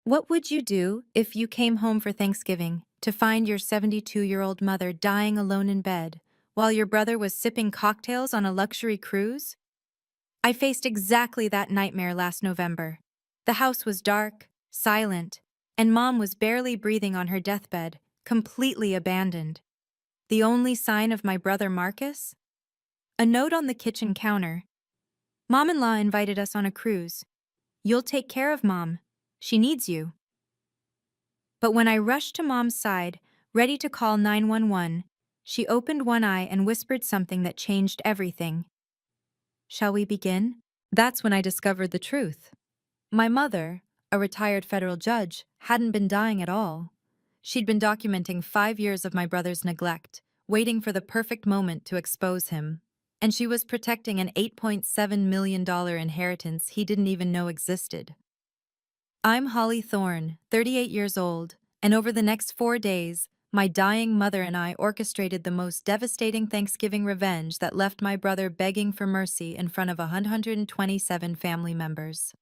What would you do if you came home for Thanksgiving to find your 72-year-old mother dying alone in bed while your brother was sipping cocktails on a luxury cruise? I faced exactly that nightmare last November. The house was dark, silent, and Mom was barely breathing on her deathbed, completely abandoned. The only sign of my brother Marcus? A note on the kitchen counter. Mom-in-law invited us on a cruise. You'll take care of Mom. She needs you. But when I rushed to Mom's side, ready to call 911, she opened one eye and whispered something that changed everything. Shall we begin? That's when I discovered the truth. My mother, a retired federal judge, hadn't been dying at all. She'd been documenting 5 years of my brother's neglect, waiting for the perfect moment to expose him. And she was protecting an $8.7 million inheritance he didn't even know existed. I'm Holly Thorne, 38 years old, and over the next 4 days, my dying mother and I orchestrated the most devastating Thanksgiving revenge that left my brother begging for mercy in front of 127 family members.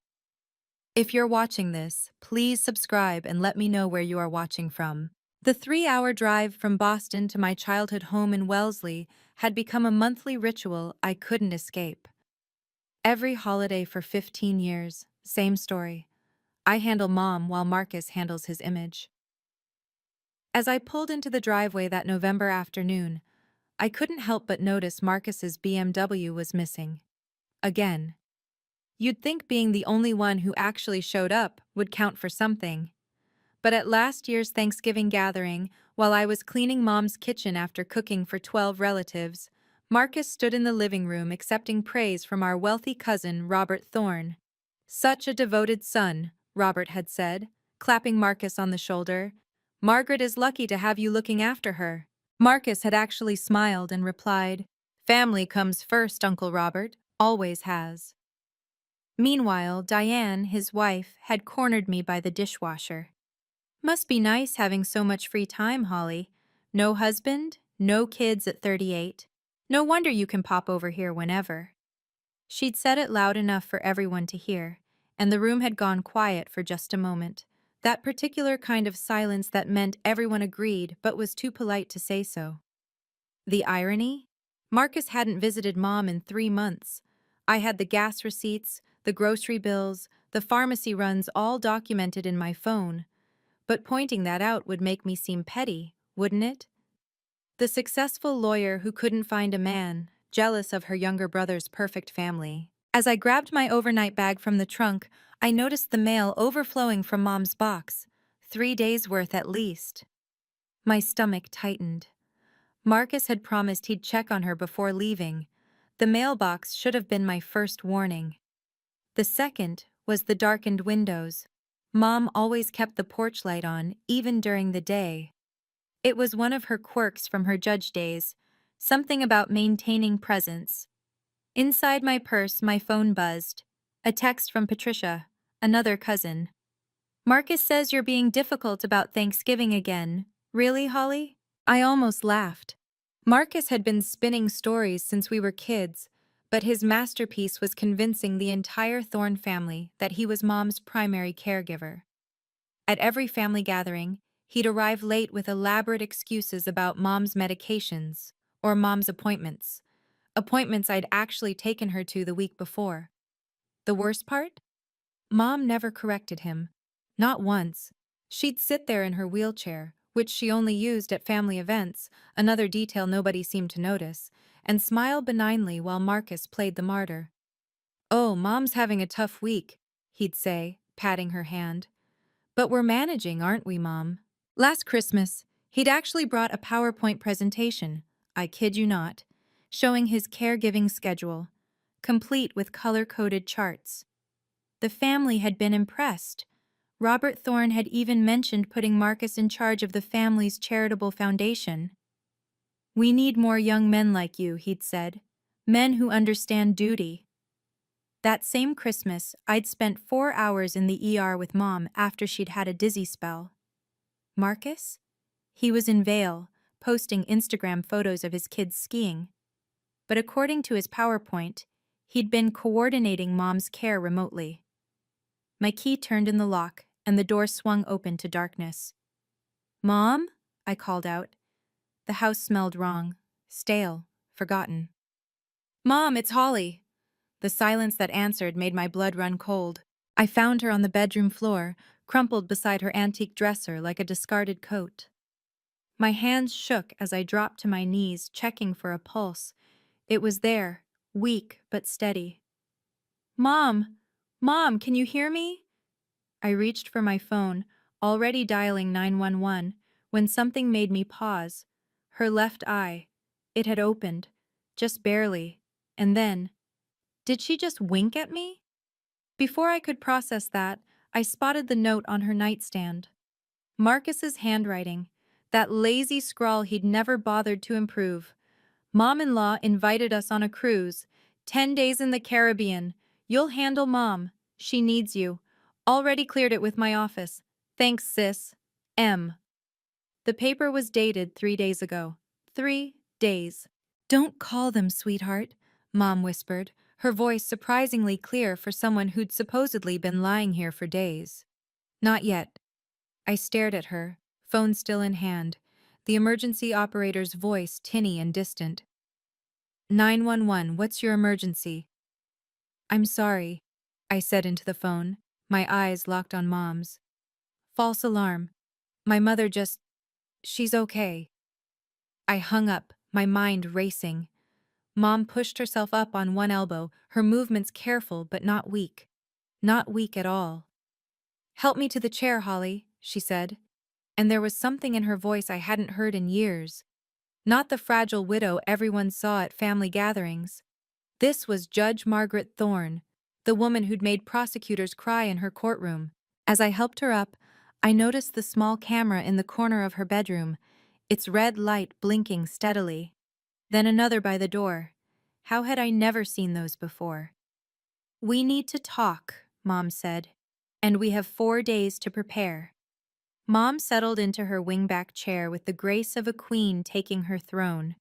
If you're watching this, please subscribe and let me know where you are watching from. The 3-hour drive from Boston to my childhood home in Wellesley had become a monthly ritual I couldn't escape. Every holiday for 15 years, same story. I handle Mom while Marcus handles his image. As I pulled into the driveway that November afternoon, I couldn't help but notice Marcus's BMW was missing. Again. You'd think being the only one who actually showed up would count for something. But at last year's Thanksgiving gathering, while I was cleaning Mom's kitchen after cooking for 12 relatives, Marcus stood in the living room accepting praise from our wealthy cousin, Robert Thorne. Such a devoted son, Robert had said, clapping Marcus on the shoulder. Margaret is lucky to have you looking after her. Marcus had actually smiled and replied, Family comes first, Uncle Robert, always has. Meanwhile, Diane, his wife, had cornered me by the dishwasher. Must be nice having so much free time, Holly. No husband, no kids at 38. No wonder you can pop over here whenever. She'd said it loud enough for everyone to hear, and the room had gone quiet for just a moment. That particular kind of silence that meant everyone agreed but was too polite to say so. The irony? Marcus hadn't visited Mom in 3 months. I had the gas receipts, the grocery bills, the pharmacy runs all documented in my phone. But pointing that out would make me seem petty, wouldn't it? The successful lawyer who couldn't find a man, jealous of her younger brother's perfect family. As I grabbed my overnight bag from the trunk, I noticed the mail overflowing from Mom's box. 3 days' worth at least. My stomach tightened. Marcus had promised he'd check on her before leaving. The mailbox should have been my first warning. The second was the darkened windows. Mom always kept the porch light on, even during the day. It was one of her quirks from her judge days, something about maintaining presence. Inside my purse, my phone buzzed. A text from Patricia, another cousin. Marcus says you're being difficult about Thanksgiving again. Really, Holly? I almost laughed. Marcus had been spinning stories since we were kids, but his masterpiece was convincing the entire Thorne family that he was Mom's primary caregiver. At every family gathering, he'd arrive late with elaborate excuses about Mom's medications or Mom's appointments I'd actually taken her to the week before. The worst part? Mom never corrected him. Not once. She'd sit there in her wheelchair, which she only used at family events, another detail nobody seemed to notice, and smile benignly while Marcus played the martyr. Oh, Mom's having a tough week, he'd say, patting her hand. But we're managing, aren't we, Mom? Last Christmas, he'd actually brought a PowerPoint presentation, I kid you not, showing his caregiving schedule, complete with color-coded charts. The family had been impressed. Robert Thorne had even mentioned putting Marcus in charge of the family's charitable foundation. We need more young men like you, he'd said. Men who understand duty. That same Christmas, I'd spent 4 hours in the ER with Mom after she'd had a dizzy spell. Marcus? He was in Vail, posting Instagram photos of his kids skiing. But according to his PowerPoint, he'd been coordinating Mom's care remotely. My key turned in the lock, and the door swung open to darkness. "Mom?" I called out. The house smelled wrong, stale, forgotten. "Mom, it's Holly." The silence that answered made my blood run cold. I found her on the bedroom floor, crumpled beside her antique dresser like a discarded coat. My hands shook as I dropped to my knees, checking for a pulse. It was there, weak but steady. "Mom! Mom, can you hear me?" I reached for my phone, already dialing 911, when something made me pause. Her left eye. It had opened, just barely, and then, did she just wink at me? Before I could process that, I spotted the note on her nightstand. Marcus's handwriting, that lazy scrawl he'd never bothered to improve. "Mom-in-law invited us on a cruise. 10 days in the Caribbean. You'll handle Mom. She needs you. Already cleared it with my office. Thanks, sis. M." The paper was dated 3 days ago. 3 days. "Don't call them, sweetheart," Mom whispered, her voice surprisingly clear for someone who'd supposedly been lying here for days. "Not yet." I stared at her, phone still in hand, the emergency operator's voice tinny and distant. 911, what's your emergency?" "I'm sorry," I said into the phone, my eyes locked on Mom's. "False alarm. My mother just... she's okay." I hung up, my mind racing. Mom pushed herself up on one elbow, her movements careful but not weak. Not weak at all. "Help me to the chair, Holly," she said. And there was something in her voice I hadn't heard in years. Not the fragile widow everyone saw at family gatherings. This was Judge Margaret Thorne, the woman who'd made prosecutors cry in her courtroom. As I helped her up, I noticed the small camera in the corner of her bedroom, its red light blinking steadily. Then another by the door. How had I never seen those before? "We need to talk," Mom said, "and we have 4 days to prepare." Mom settled into her wingback chair with the grace of a queen taking her throne.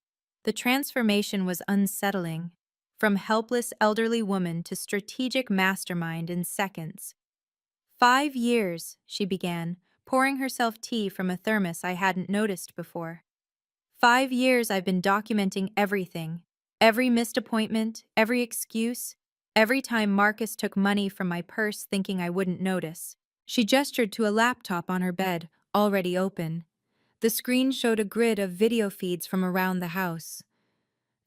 The transformation was unsettling, from helpless elderly woman to strategic mastermind in seconds. 5 years, she began, pouring herself tea from a thermos I hadn't noticed before. 5 years I've been documenting everything. Every missed appointment, every excuse, every time Marcus took money from my purse thinking I wouldn't notice. She gestured to a laptop on her bed, already open. The screen showed a grid of video feeds from around the house.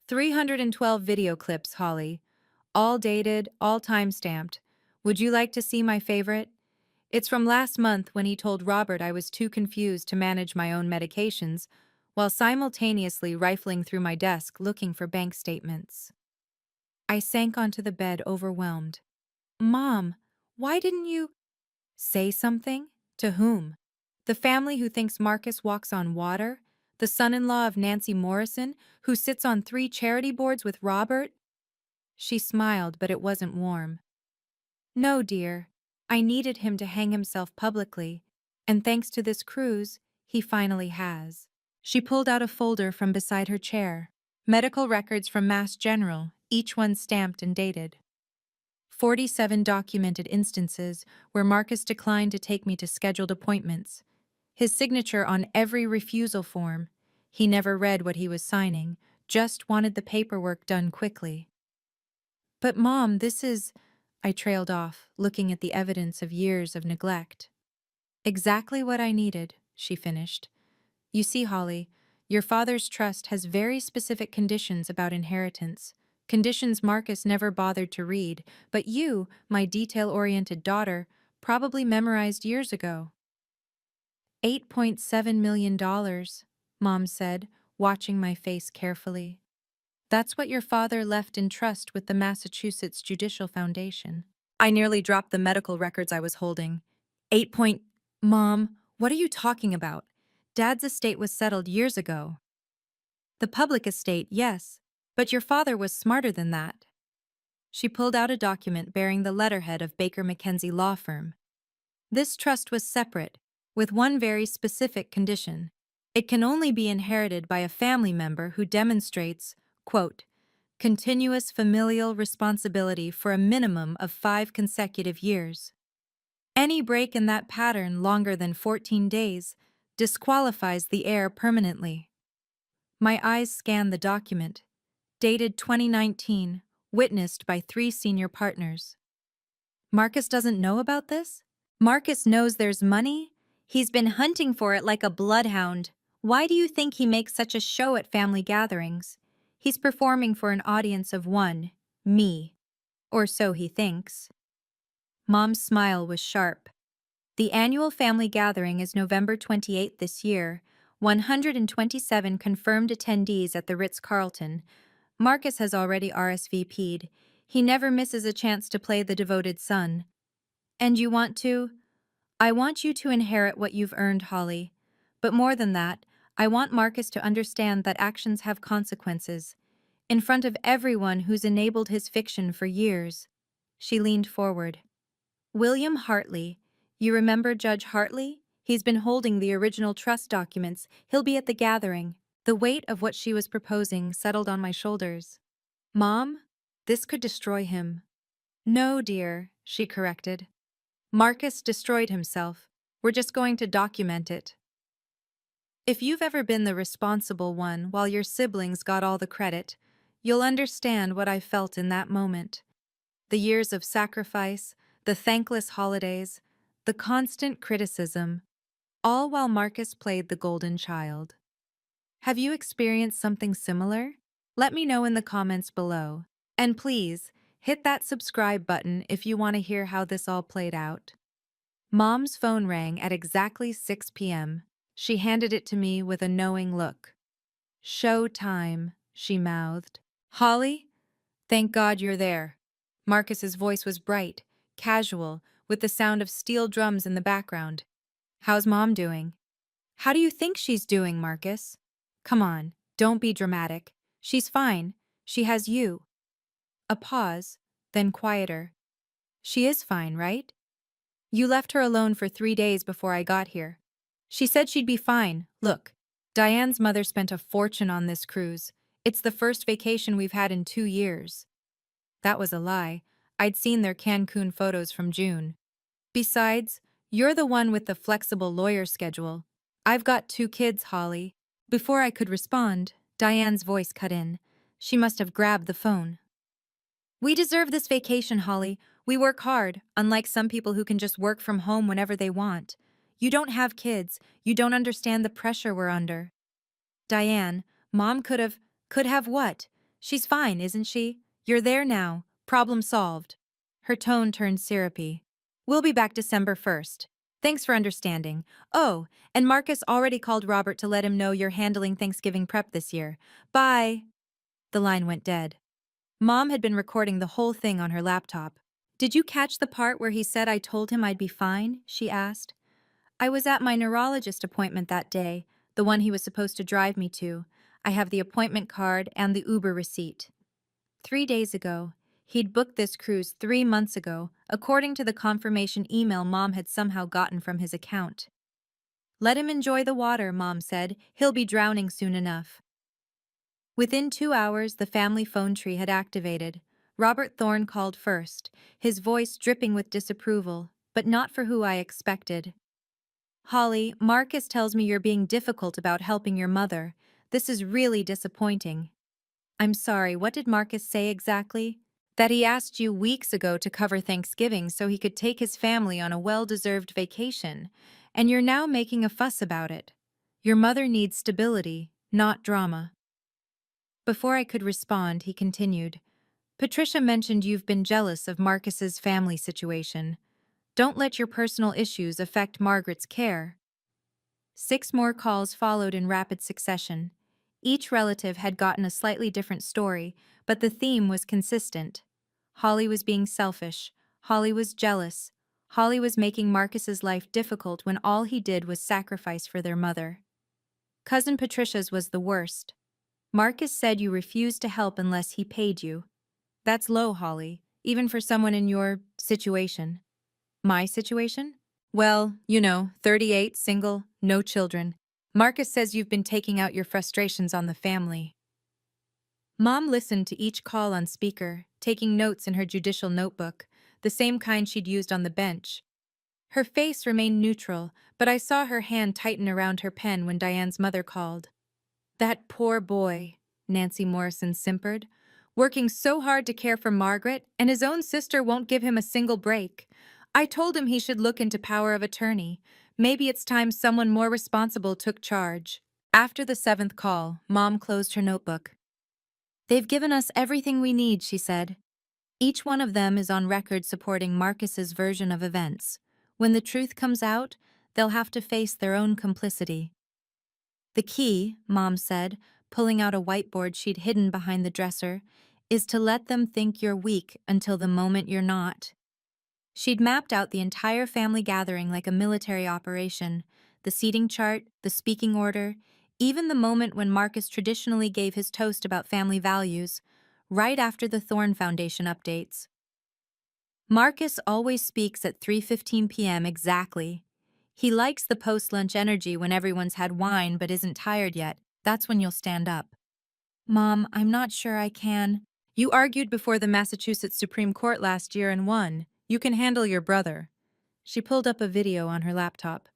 312 video clips, Holly. All dated, all time-stamped. Would you like to see my favorite? It's from last month when he told Robert I was too confused to manage my own medications, while simultaneously rifling through my desk looking for bank statements. I sank onto the bed, overwhelmed. "Mom, why didn't you—" "Say something? To whom? The family who thinks Marcus walks on water? The son-in-law of Nancy Morrison, who sits on 3 charity boards with Robert?" She smiled, but it wasn't warm. "No, dear. I needed him to hang himself publicly, and thanks to this cruise, he finally has." She pulled out a folder from beside her chair. Medical records from Mass General, each one stamped and dated. 47 documented instances where Marcus declined to take me to scheduled appointments. His signature on every refusal form. He never read what he was signing, just wanted the paperwork done quickly. "But Mom, this is—" I trailed off, looking at the evidence of years of neglect. "Exactly what I needed," she finished. "You see, Holly, your father's trust has very specific conditions about inheritance. Conditions Marcus never bothered to read, but you, my detail-oriented daughter, probably memorized years ago." $8.7 million, Mom said, watching my face carefully. "That's what your father left in trust with the Massachusetts Judicial Foundation." I nearly dropped the medical records I was holding. 8 point... Mom, what are you talking about? Dad's estate was settled years ago. The public estate, yes, but your father was smarter than that. She pulled out a document bearing the letterhead of Baker McKenzie Law Firm. This trust was separate, with one very specific condition. It can only be inherited by a family member who demonstrates, quote, "continuous familial responsibility for a minimum of 5 consecutive years." Any break in that pattern longer than 14 days disqualifies the heir permanently. My eyes scanned the document, dated 2019, witnessed by 3 senior partners. Marcus doesn't know about this? Marcus knows there's money? He's been hunting for it like a bloodhound. Why do you think he makes such a show at family gatherings? He's performing for an audience of one, me. Or so he thinks. Mom's smile was sharp. The annual family gathering is November 28th this year. 127 confirmed attendees at the Ritz-Carlton. Marcus has already RSVP'd. He never misses a chance to play the devoted son. And you want to? I want you to inherit what you've earned, Holly. But more than that, I want Marcus to understand that actions have consequences. In front of everyone who's enabled his fiction for years. She leaned forward. William Hartley. You remember Judge Hartley? He's been holding the original trust documents. He'll be at the gathering. The weight of what she was proposing settled on my shoulders. Mom, this could destroy him. No, dear, she corrected. Marcus destroyed himself. We're just going to document it. If you've ever been the responsible one while your siblings got all the credit, you'll understand what I felt in that moment. The years of sacrifice, the thankless holidays, the constant criticism, all while Marcus played the golden child. Have you experienced something similar? Let me know in the comments below. And please, hit that subscribe button if you want to hear how this all played out. Mom's phone rang at exactly 6 p.m. She handed it to me with a knowing look. Show time, she mouthed. Holly? Thank God you're there. Marcus's voice was bright, casual, with the sound of steel drums in the background. How's Mom doing? How do you think she's doing, Marcus? Come on, don't be dramatic. She's fine. She has you. A pause, then quieter. She is fine, right? You left her alone for 3 days before I got here. She said she'd be fine. Look, Diane's mother spent a fortune on this cruise. It's the first vacation we've had in 2 years. That was a lie. I'd seen their Cancun photos from June. Besides, you're the one with the flexible lawyer schedule. I've got 2 kids, Holly. Before I could respond, Diane's voice cut in. She must have grabbed the phone. We deserve this vacation, Holly. We work hard, unlike some people who can just work from home whenever they want. You don't have kids. You don't understand the pressure we're under. Diane, Mom could have what? She's fine, isn't she? You're there now. Problem solved. Her tone turned syrupy. We'll be back December 1st. Thanks for understanding. Oh, and Marcus already called Robert to let him know you're handling Thanksgiving prep this year. Bye. The line went dead. Mom had been recording the whole thing on her laptop. Did you catch the part where he said I told him I'd be fine? She asked. I was at my neurologist appointment that day, the one he was supposed to drive me to. I have the appointment card and the Uber receipt. 3 days ago. He'd booked this cruise 3 months ago, according to the confirmation email Mom had somehow gotten from his account. Let him enjoy the water, Mom said. He'll be drowning soon enough. Within 2 hours, the family phone tree had activated. Robert Thorne called first, his voice dripping with disapproval, but not for who I expected. Holly, Marcus tells me you're being difficult about helping your mother. This is really disappointing. I'm sorry, what did Marcus say exactly? That he asked you weeks ago to cover Thanksgiving so he could take his family on a well-deserved vacation, and you're now making a fuss about it. Your mother needs stability, not drama. Before I could respond, he continued. Patricia mentioned you've been jealous of Marcus's family situation. Don't let your personal issues affect Margaret's care. 6 more calls followed in rapid succession. Each relative had gotten a slightly different story, but the theme was consistent. Holly was being selfish. Holly was jealous. Holly was making Marcus's life difficult when all he did was sacrifice for their mother. Cousin Patricia's was the worst. Marcus said you refused to help unless he paid you. That's low, Holly, even for someone in your situation. My situation? Well, 38, single, no children. Marcus says you've been taking out your frustrations on the family. Mom listened to each call on speaker, taking notes in her judicial notebook, the same kind she'd used on the bench. Her face remained neutral, but I saw her hand tighten around her pen when Diane's mother called. That poor boy, Nancy Morrison simpered, working so hard to care for Margaret, and his own sister won't give him a single break. I told him he should look into power of attorney. Maybe it's time someone more responsible took charge. After the seventh call, Mom closed her notebook. They've given us everything we need, she said. Each one of them is on record supporting Marcus's version of events. When the truth comes out, they'll have to face their own complicity. The key, Mom said, pulling out a whiteboard she'd hidden behind the dresser, is to let them think you're weak until the moment you're not. She'd mapped out the entire family gathering like a military operation, the seating chart, the speaking order, even the moment when Marcus traditionally gave his toast about family values, right after the Thorne Foundation updates. Marcus always speaks at 3:15 p.m. exactly. He likes the post-lunch energy when everyone's had wine but isn't tired yet. That's when you'll stand up. Mom, I'm not sure I can. You argued before the Massachusetts Supreme Court last year and won. You can handle your brother. She pulled up a video on her laptop.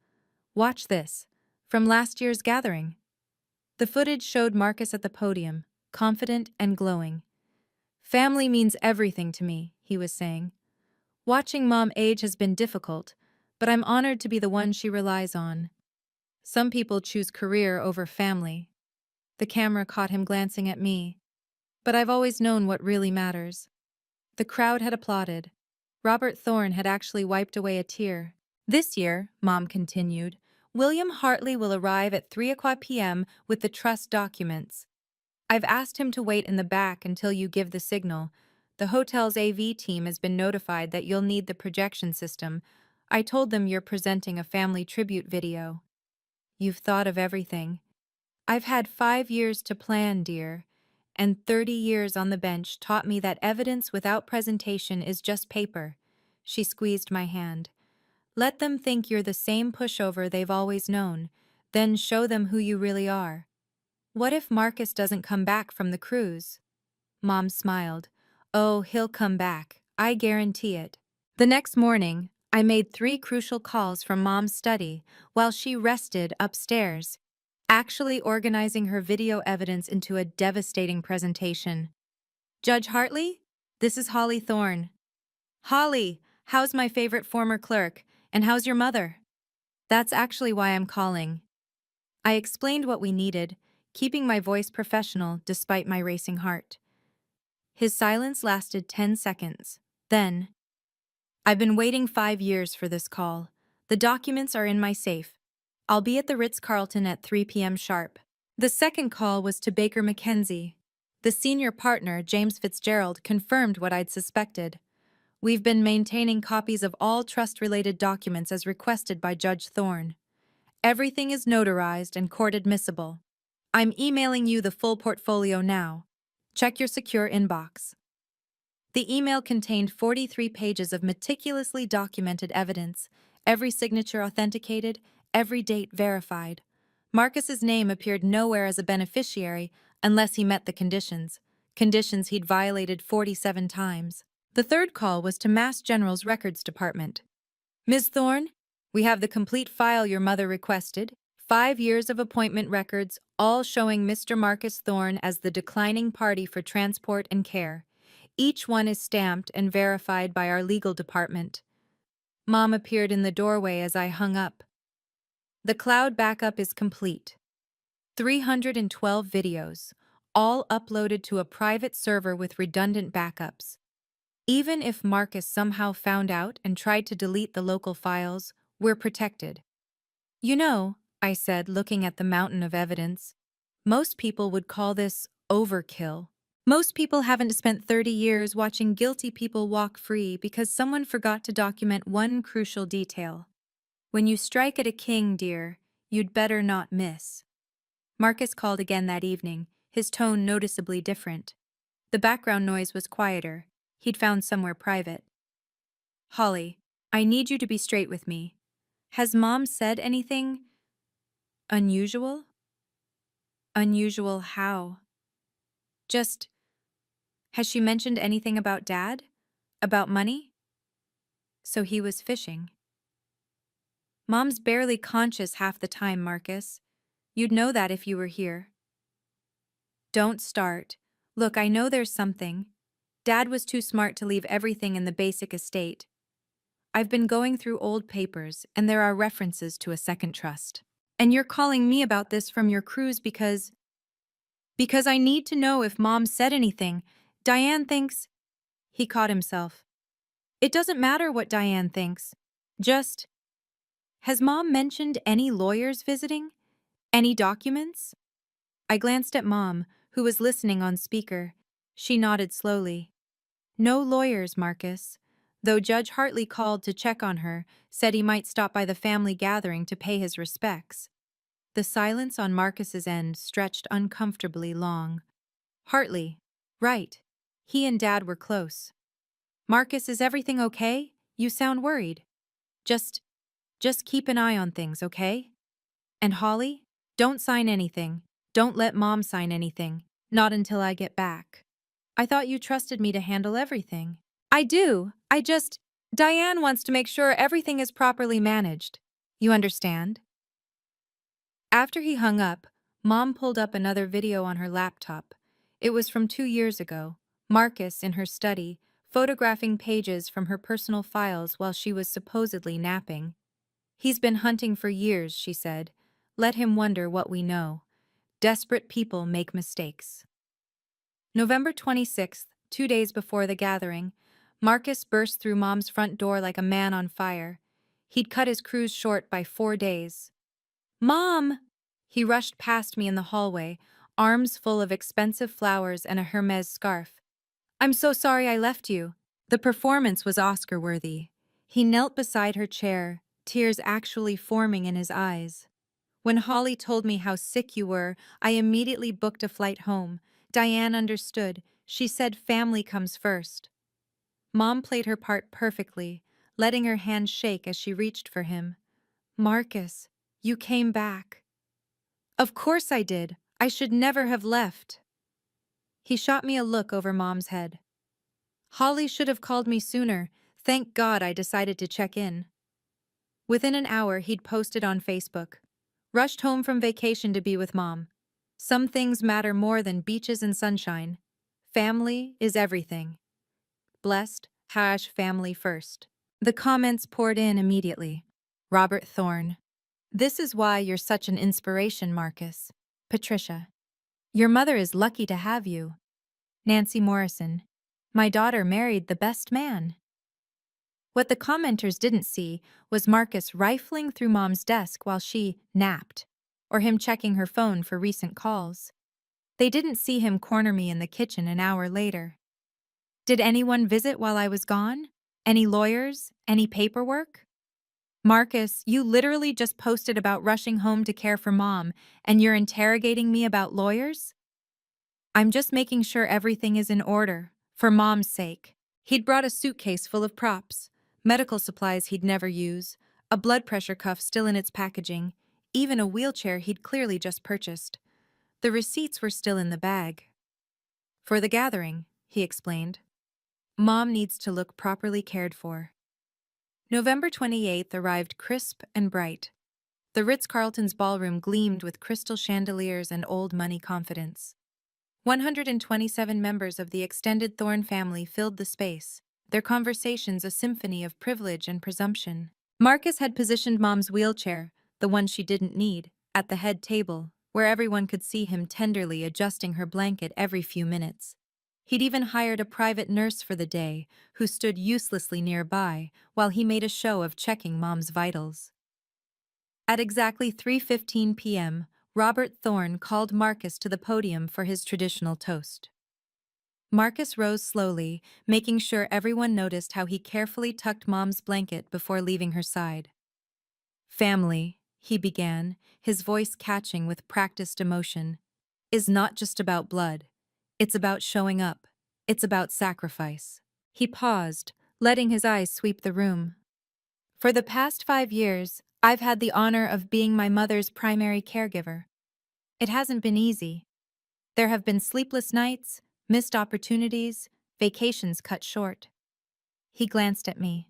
Watch this. From last year's gathering. The footage showed Marcus at the podium, confident and glowing. Family means everything to me, he was saying. Watching Mom age has been difficult, but I'm honored to be the one she relies on. Some people choose career over family. The camera caught him glancing at me. But I've always known what really matters. The crowd had applauded. Robert Thorne had actually wiped away a tear. This year, Mom continued, William Hartley will arrive at 3:00 p.m. with the trust documents. I've asked him to wait in the back until you give the signal. The hotel's AV team has been notified that you'll need the projection system. I told them you're presenting a family tribute video. You've thought of everything. I've had 5 years to plan, dear, and 30 years on the bench taught me that evidence without presentation is just paper. She squeezed my hand. Let them think you're the same pushover they've always known, then show them who you really are. What if Marcus doesn't come back from the cruise? Mom smiled. Oh, he'll come back. I guarantee it. The next morning, I made 3 crucial calls from Mom's study while she rested upstairs, actually organizing her video evidence into a devastating presentation. Judge Hartley, this is Holly Thorne. Holly, how's my favorite former clerk, and how's your mother? That's actually why I'm calling. I explained what we needed, keeping my voice professional despite my racing heart. His silence lasted 10 seconds. Then, I've been waiting 5 years for this call. The documents are in my safe. I'll be at the Ritz-Carlton at 3 p.m. sharp. The second call was to Baker McKenzie. The senior partner, James Fitzgerald, confirmed what I'd suspected. We've been maintaining copies of all trust-related documents as requested by Judge Thorne. Everything is notarized and court admissible. I'm emailing you the full portfolio now. Check your secure inbox. The email contained 43 pages of meticulously documented evidence, every signature authenticated, every date verified. Marcus's name appeared nowhere as a beneficiary unless he met the conditions he'd violated 47 times. The third call was to Mass General's Records Department. Ms. Thorne, we have the complete file your mother requested, 5 years of appointment records, all showing Mr. Marcus Thorne as the declining party for transport and care. Each one is stamped and verified by our legal department. Mom appeared in the doorway as I hung up. The cloud backup is complete. 312 videos, all uploaded to a private server with redundant backups. Even if Marcus somehow found out and tried to delete the local files, we're protected. You know, I said, looking at the mountain of evidence, most people would call this overkill. Most people haven't spent 30 years watching guilty people walk free because someone forgot to document one crucial detail. When you strike at a king, dear, you'd better not miss. Marcus called again that evening, his tone noticeably different. The background noise was quieter. He'd found somewhere private. Holly, I need you to be straight with me. Has Mom said anything unusual? Unusual how? Just, has she mentioned anything about Dad? About money? So he was fishing. Mom's barely conscious half the time, Marcus. You'd know that if you were here. Don't start. Look, I know there's something. Dad was too smart to leave everything in the basic estate. I've been going through old papers, and there are references to a second trust. And you're calling me about this from your cruise because I need to know if Mom said anything. Diane thinks... He caught himself. It doesn't matter what Diane thinks. Just... Has Mom mentioned any lawyers visiting? Any documents? I glanced at Mom, who was listening on speaker. She nodded slowly. No lawyers, Marcus. Though Judge Hartley called to check on her, said he might stop by the family gathering to pay his respects. The silence on Marcus's end stretched uncomfortably long. Hartley. Right. He and Dad were close. Marcus, is everything okay? You sound worried. Just keep an eye on things, okay? And Holly? Don't sign anything. Don't let Mom sign anything. Not until I get back. I thought you trusted me to handle everything. I do. Diane wants to make sure everything is properly managed. You understand? After he hung up, Mom pulled up another video on her laptop. It was from 2 years ago. Marcus, in her study, photographing pages from her personal files while she was supposedly napping. He's been hunting for years, she said. Let him wonder what we know. Desperate people make mistakes. November 26th, 2 days before the gathering, Marcus burst through Mom's front door like a man on fire. He'd cut his cruise short by 4 days. Mom! He rushed past me in the hallway, arms full of expensive flowers and a Hermes scarf. I'm so sorry I left you. The performance was Oscar-worthy. He knelt beside her chair, tears actually forming in his eyes. When Holly told me how sick you were, I immediately booked a flight home. Diane understood. She said family comes first. Mom played her part perfectly, letting her hand shake as she reached for him. Marcus, you came back. Of course I did. I should never have left. He shot me a look over Mom's head. Holly should have called me sooner. Thank God I decided to check in. Within an hour, he'd posted on Facebook. Rushed home from vacation to be with Mom. Some things matter more than beaches and sunshine. Family is everything. Blessed, family first. The comments poured in immediately. Robert Thorne. This is why you're such an inspiration, Marcus. Patricia. Your mother is lucky to have you. Nancy Morrison. My daughter married the best man. What the commenters didn't see was Marcus rifling through Mom's desk while she napped, or him checking her phone for recent calls. They didn't see him corner me in the kitchen an hour later. Did anyone visit while I was gone? Any lawyers? Any paperwork? Marcus, you literally just posted about rushing home to care for Mom, and you're interrogating me about lawyers? I'm just making sure everything is in order, for Mom's sake. He'd brought a suitcase full of props, medical supplies he'd never use, a blood pressure cuff still in its packaging, even a wheelchair he'd clearly just purchased. The receipts were still in the bag. For the gathering, he explained. Mom needs to look properly cared for. November 28th arrived crisp and bright. The Ritz-Carlton's ballroom gleamed with crystal chandeliers and old money confidence. 127 members of the extended Thorne family filled the space, their conversations a symphony of privilege and presumption. Marcus had positioned Mom's wheelchair, the one she didn't need, at the head table, where everyone could see him tenderly adjusting her blanket every few minutes. He'd even hired a private nurse for the day, who stood uselessly nearby while he made a show of checking Mom's vitals. At exactly 3:15 p.m., Robert Thorne called Marcus to the podium for his traditional toast. Marcus rose slowly, making sure everyone noticed how he carefully tucked Mom's blanket before leaving her side. Family, he began, his voice catching with practiced emotion, is not just about blood. It's about showing up. It's about sacrifice. He paused, letting his eyes sweep the room. For the past 5 years, I've had the honor of being my mother's primary caregiver. It hasn't been easy. There have been sleepless nights, missed opportunities, vacations cut short. He glanced at me.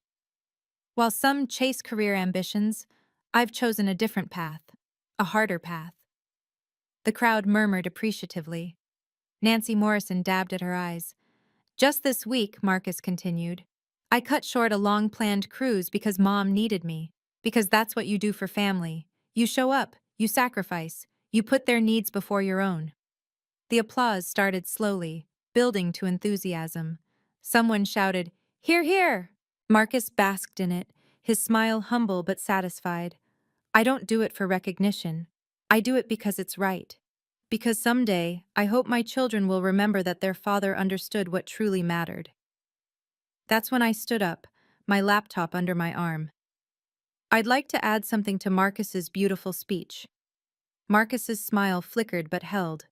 While some chase career ambitions, I've chosen a different path. A harder path. The crowd murmured appreciatively. Nancy Morrison dabbed at her eyes. Just this week, Marcus continued, I cut short a long-planned cruise because Mom needed me. Because that's what you do for family. You show up, you sacrifice, you put their needs before your own. The applause started slowly, building to enthusiasm. Someone shouted, "Hear, hear!" Marcus basked in it, his smile humble but satisfied. I don't do it for recognition. I do it because it's right. Because someday, I hope my children will remember that their father understood what truly mattered. That's when I stood up, my laptop under my arm. I'd like to add something to Marcus's beautiful speech. Marcus's smile flickered but held.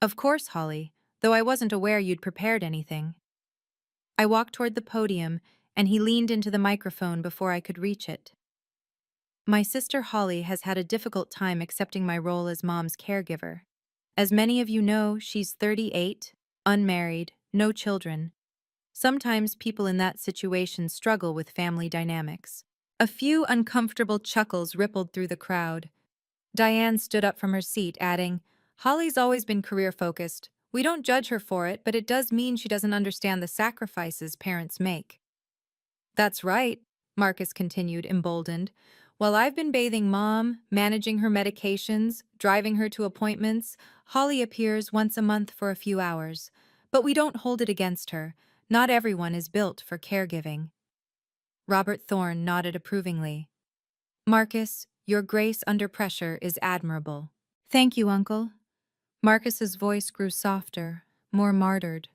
Of course, Holly, though I wasn't aware you'd prepared anything. I walked toward the podium, and he leaned into the microphone before I could reach it. My sister Holly has had a difficult time accepting my role as Mom's caregiver. As many of you know, she's 38, unmarried, no children. Sometimes people in that situation struggle with family dynamics. A few uncomfortable chuckles rippled through the crowd. Diane stood up from her seat, adding, Holly's always been career-focused. We don't judge her for it, but it does mean she doesn't understand the sacrifices parents make. That's right, Marcus continued, emboldened. While I've been bathing Mom, managing her medications, driving her to appointments, Holly appears once a month for a few hours. But we don't hold it against her. Not everyone is built for caregiving. Robert Thorne nodded approvingly. Marcus, your grace under pressure is admirable. Thank you, Uncle. Marcus's voice grew softer, more martyred.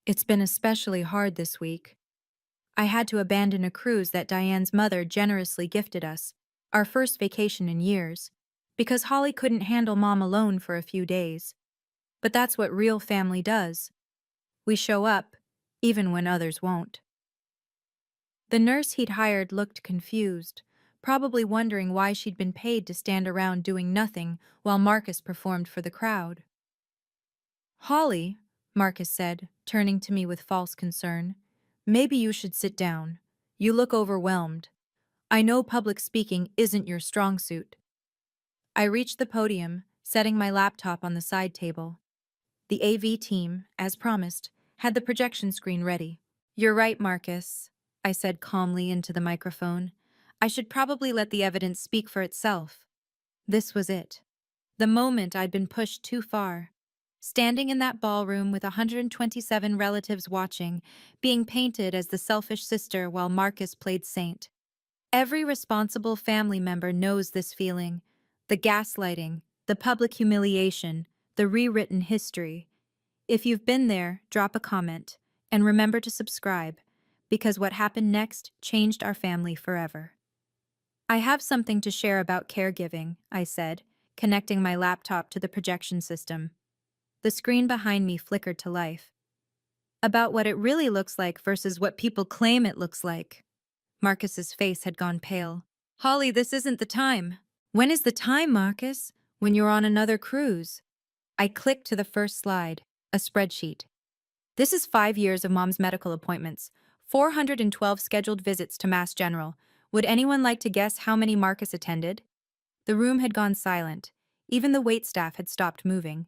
It's been especially hard this week. I had to abandon a cruise that Diane's mother generously gifted us, our first vacation in years, because Holly couldn't handle Mom alone for a few days. But that's what real family does. We show up, even when others won't. The nurse he'd hired looked confused, probably wondering why she'd been paid to stand around doing nothing while Marcus performed for the crowd. Holly, Marcus said, turning to me with false concern, maybe you should sit down. You look overwhelmed. I know public speaking isn't your strong suit. I reached the podium, setting my laptop on the side table. The AV team, as promised, had the projection screen ready. You're right, Marcus, I said calmly into the microphone. I should probably let the evidence speak for itself. This was it. The moment I'd been pushed too far. Standing in that ballroom with 127 relatives watching, being painted as the selfish sister while Marcus played saint. Every responsible family member knows this feeling. The gaslighting, the public humiliation, the rewritten history. If you've been there, drop a comment. And remember to subscribe, because what happened next changed our family forever. I have something to share about caregiving, I said, connecting my laptop to the projection system. The screen behind me flickered to life. About what it really looks like versus what people claim it looks like. Marcus's face had gone pale. Holly, this isn't the time. When is the time, Marcus? When you're on another cruise. I clicked to the first slide, a spreadsheet. This is 5 years of Mom's medical appointments, 412 scheduled visits to Mass General. Would anyone like to guess how many Marcus attended? The room had gone silent. Even the waitstaff had stopped moving.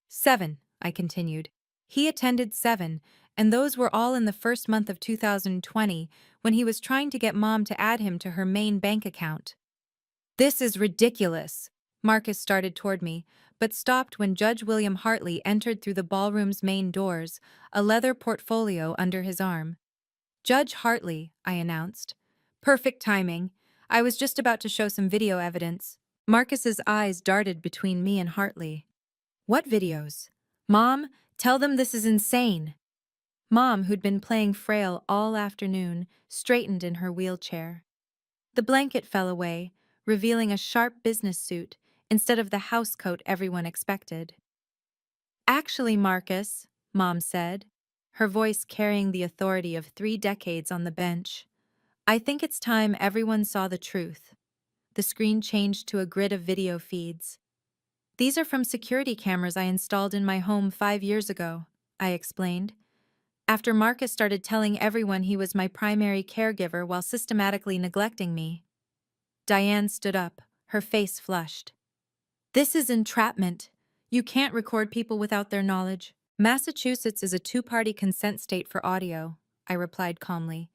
7, I continued. He attended 7, and those were all in the first month of 2020, when he was trying to get Mom to add him to her main bank account. This is ridiculous. Marcus started toward me, but stopped when Judge William Hartley entered through the ballroom's main doors, a leather portfolio under his arm. Judge Hartley, I announced. Perfect timing. I was just about to show some video evidence. Marcus's eyes darted between me and Hartley. What videos? Mom, tell them this is insane. Mom, who'd been playing frail all afternoon, straightened in her wheelchair. The blanket fell away, revealing a sharp business suit instead of the housecoat everyone expected. Actually, Marcus, Mom said, her voice carrying the authority of 3 decades on the bench, I think it's time everyone saw the truth. The screen changed to a grid of video feeds. These are from security cameras I installed in my home 5 years ago, I explained. After Marcus started telling everyone he was my primary caregiver while systematically neglecting me. Diane stood up, her face flushed. This is entrapment. You can't record people without their knowledge. Massachusetts is a two-party consent state for audio, I replied calmly.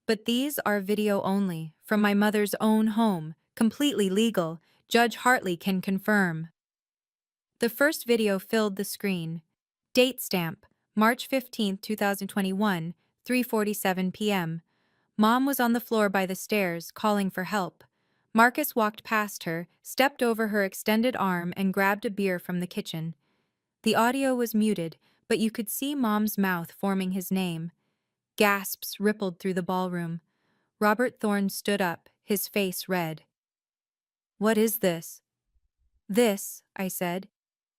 But these are video only, from my mother's own home, completely legal. Judge Hartley can confirm. The first video filled the screen. Date stamp, March 15, 2021, 3:47 p.m. Mom was on the floor by the stairs, calling for help. Marcus walked past her, stepped over her extended arm, and grabbed a beer from the kitchen. The audio was muted, but you could see Mom's mouth forming his name. Gasps rippled through the ballroom. Robert Thorne stood up, his face red. What is this? This, I said,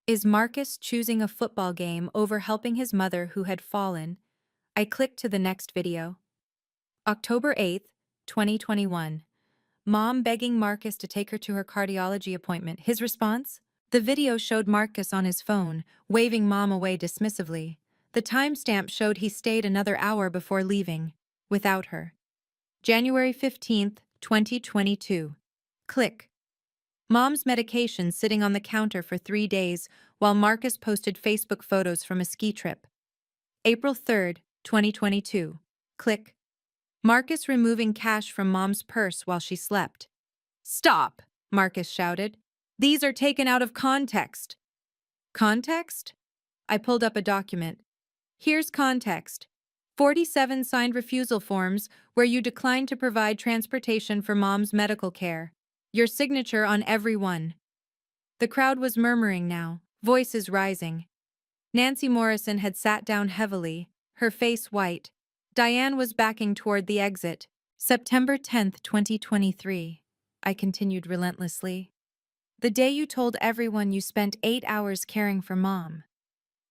is Marcus choosing a football game over helping his mother who had fallen. I clicked to the next video. October 8th, 2021. Mom begging Marcus to take her to her cardiology appointment. His response? The video showed Marcus on his phone, waving Mom away dismissively. The timestamp showed he stayed another hour before leaving, without her. January 15th, 2022. Click. Mom's medication sitting on the counter for 3 days while Marcus posted Facebook photos from a ski trip. April 3rd, 2022. Click. Marcus removing cash from Mom's purse while she slept. Stop, Marcus shouted. These are taken out of context. Context? I pulled up a document. Here's context. 47 signed refusal forms where you declined to provide transportation for Mom's medical care. Your signature on every one. The crowd was murmuring now, voices rising. Nancy Morrison had sat down heavily, her face white. Diane was backing toward the exit. September 10th, 2023. I continued relentlessly. The day you told everyone you spent 8 hours caring for Mom.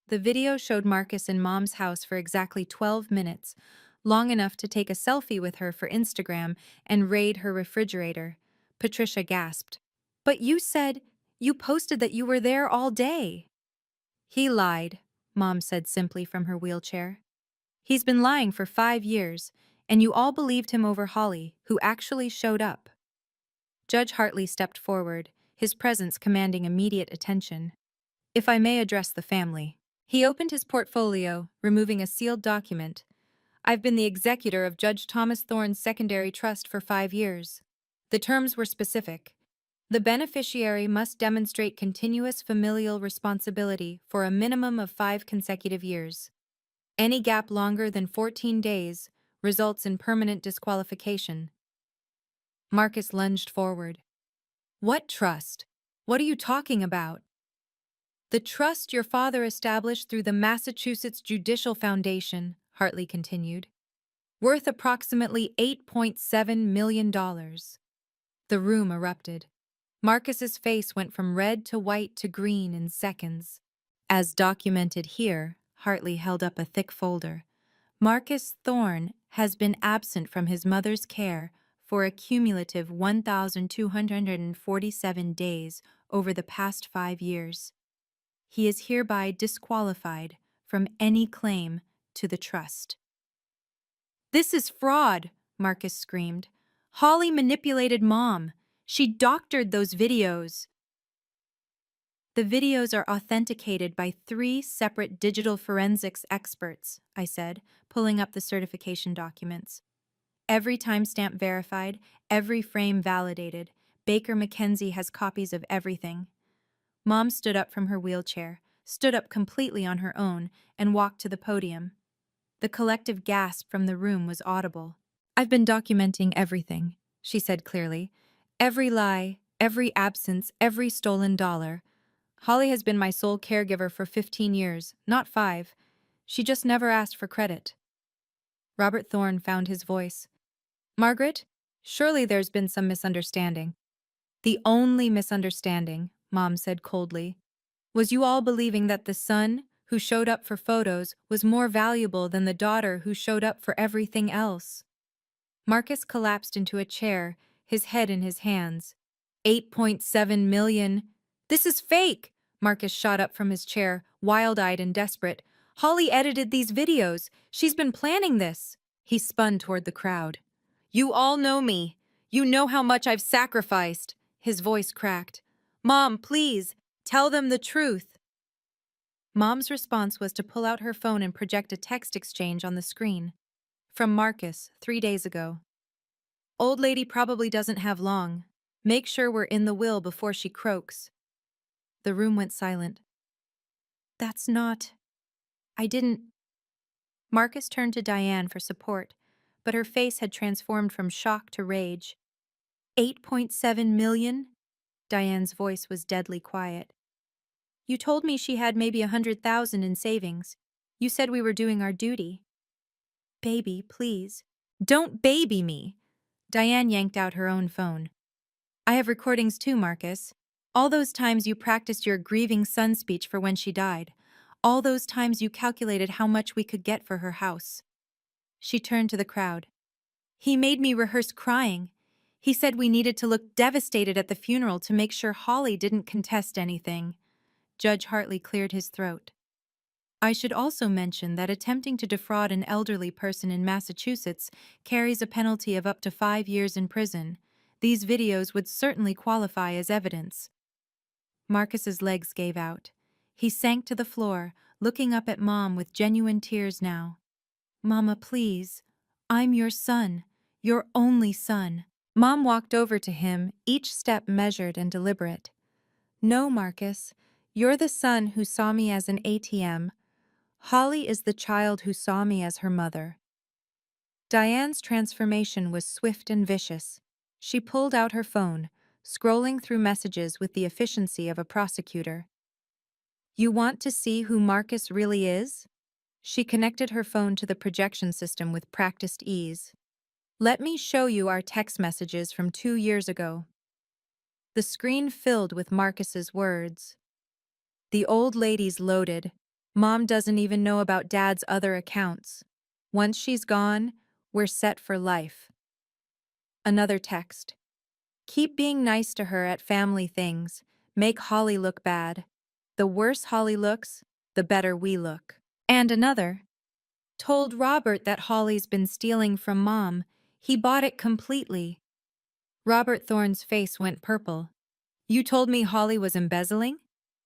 The video showed Marcus in Mom's house for exactly 12 minutes, long enough to take a selfie with her for Instagram and raid her refrigerator. Patricia gasped. But you said you posted that you were there all day. He lied, Mom said simply from her wheelchair. He's been lying for 5 years, and you all believed him over Holly, who actually showed up. Judge Hartley stepped forward, his presence commanding immediate attention. If I may address the family. He opened his portfolio, removing a sealed document. I've been the executor of Judge Thomas Thorne's secondary trust for 5 years. The terms were specific. The beneficiary must demonstrate continuous familial responsibility for a minimum of 5 consecutive years. Any gap longer than 14 days results in permanent disqualification. Marcus lunged forward. What trust? What are you talking about? The trust your father established through the Massachusetts Judicial Foundation, Hartley continued, worth approximately $8.7 million. The room erupted. Marcus's face went from red to white to green in seconds. As documented here, Hartley held up a thick folder. Marcus Thorne has been absent from his mother's care for a cumulative 1,247 days over the past 5 years. He is hereby disqualified from any claim to the trust. This is fraud, Marcus screamed. Holly manipulated Mom. She doctored those videos. The videos are authenticated by 3 separate digital forensics experts, I said, pulling up the certification documents. Every timestamp verified, every frame validated. Baker McKenzie has copies of everything. Mom stood up from her wheelchair, stood up completely on her own, and walked to the podium. The collective gasp from the room was audible. I've been documenting everything, she said clearly. Every lie, every absence, every stolen dollar. Holly has been my sole caregiver for 15 years, not 5. She just never asked for credit. Robert Thorne found his voice. Margaret, surely there's been some misunderstanding. The only misunderstanding, Mom said coldly, was you all believing that the son who showed up for photos was more valuable than the daughter who showed up for everything else. Marcus collapsed into a chair, his head in his hands. 8.7 million. This is fake! Marcus shot up from his chair, wild-eyed and desperate. Holly edited these videos. She's been planning this. He spun toward the crowd. You all know me. You know how much I've sacrificed. His voice cracked. Mom, please, tell them the truth. Mom's response was to pull out her phone and project a text exchange on the screen. From Marcus, 3 days ago. Old lady probably doesn't have long. Make sure we're in the will before she croaks. The room went silent. That's not... I didn't... Marcus turned to Diane for support, but her face had transformed from shock to rage. 8.7 million? Diane's voice was deadly quiet. You told me she had maybe 100,000 in savings. You said we were doing our duty. Baby, please. Don't baby me. Diane yanked out her own phone. I have recordings too, Marcus. All those times you practiced your grieving son speech for when she died. All those times you calculated how much we could get for her house. She turned to the crowd. He made me rehearse crying. He said we needed to look devastated at the funeral to make sure Holly didn't contest anything. Judge Hartley cleared his throat. I should also mention that attempting to defraud an elderly person in Massachusetts carries a penalty of up to 5 years in prison. These videos would certainly qualify as evidence. Marcus's legs gave out. He sank to the floor, looking up at Mom with genuine tears now. Mama, please. I'm your son. Your only son. Mom walked over to him, each step measured and deliberate. No, Marcus. You're the son who saw me as an ATM. Holly is the child who saw me as her mother. Diane's transformation was swift and vicious. She pulled out her phone, scrolling through messages with the efficiency of a prosecutor. You want to see who Marcus really is? She connected her phone to the projection system with practiced ease. Let me show you our text messages from 2 years ago. The screen filled with Marcus's words. The old lady's loaded. Mom doesn't even know about Dad's other accounts. Once she's gone, we're set for life. Another text. Keep being nice to her at family things. Make Holly look bad. The worse Holly looks, the better we look. And another. Told Robert that Holly's been stealing from Mom. He bought it completely. Robert Thorne's face went purple. You told me Holly was embezzling?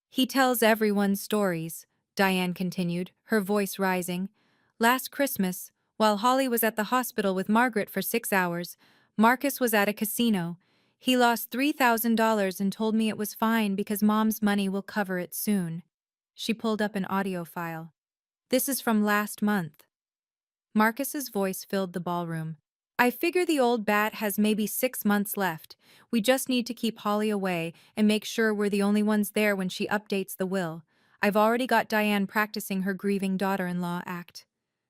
He tells everyone stories, Diane continued, her voice rising. Last Christmas, while Holly was at the hospital with Margaret for 6 hours, Marcus was at a casino. He lost $3,000 and told me it was fine because Mom's money will cover it soon. She pulled up an audio file. This is from last month. Marcus's voice filled the ballroom. I figure the old bat has maybe 6 months left. We just need to keep Holly away and make sure we're the only ones there when she updates the will. I've already got Diane practicing her grieving daughter-in-law act.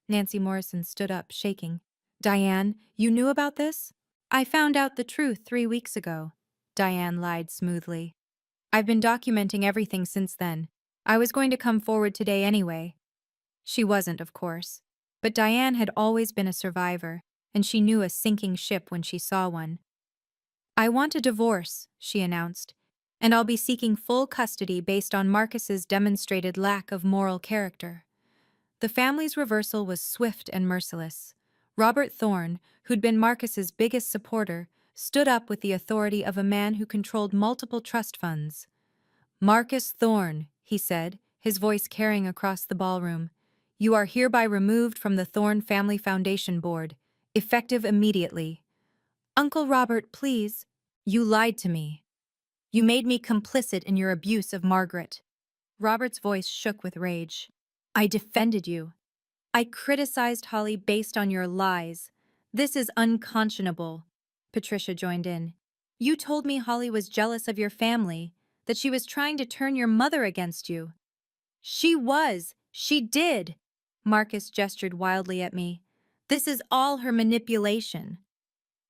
Nancy Morrison stood up, shaking. Diane, you knew about this? I found out the truth 3 weeks ago. Diane lied smoothly. I've been documenting everything since then. I was going to come forward today anyway. She wasn't, of course. But Diane had always been a survivor, and she knew a sinking ship when she saw one. I want a divorce, she announced, and I'll be seeking full custody based on Marcus's demonstrated lack of moral character. The family's reversal was swift and merciless. Robert Thorne, who'd been Marcus's biggest supporter, stood up with the authority of a man who controlled multiple trust funds. Marcus Thorne, he said, his voice carrying across the ballroom. You are hereby removed from the Thorne Family Foundation Board, effective immediately. Uncle Robert, please. You lied to me. You made me complicit in your abuse of Margaret. Robert's voice shook with rage. I defended you. I criticized Holly based on your lies. This is unconscionable. Patricia joined in. You told me Holly was jealous of your family, that she was trying to turn your mother against you. She was. She did. Marcus gestured wildly at me. This is all her manipulation.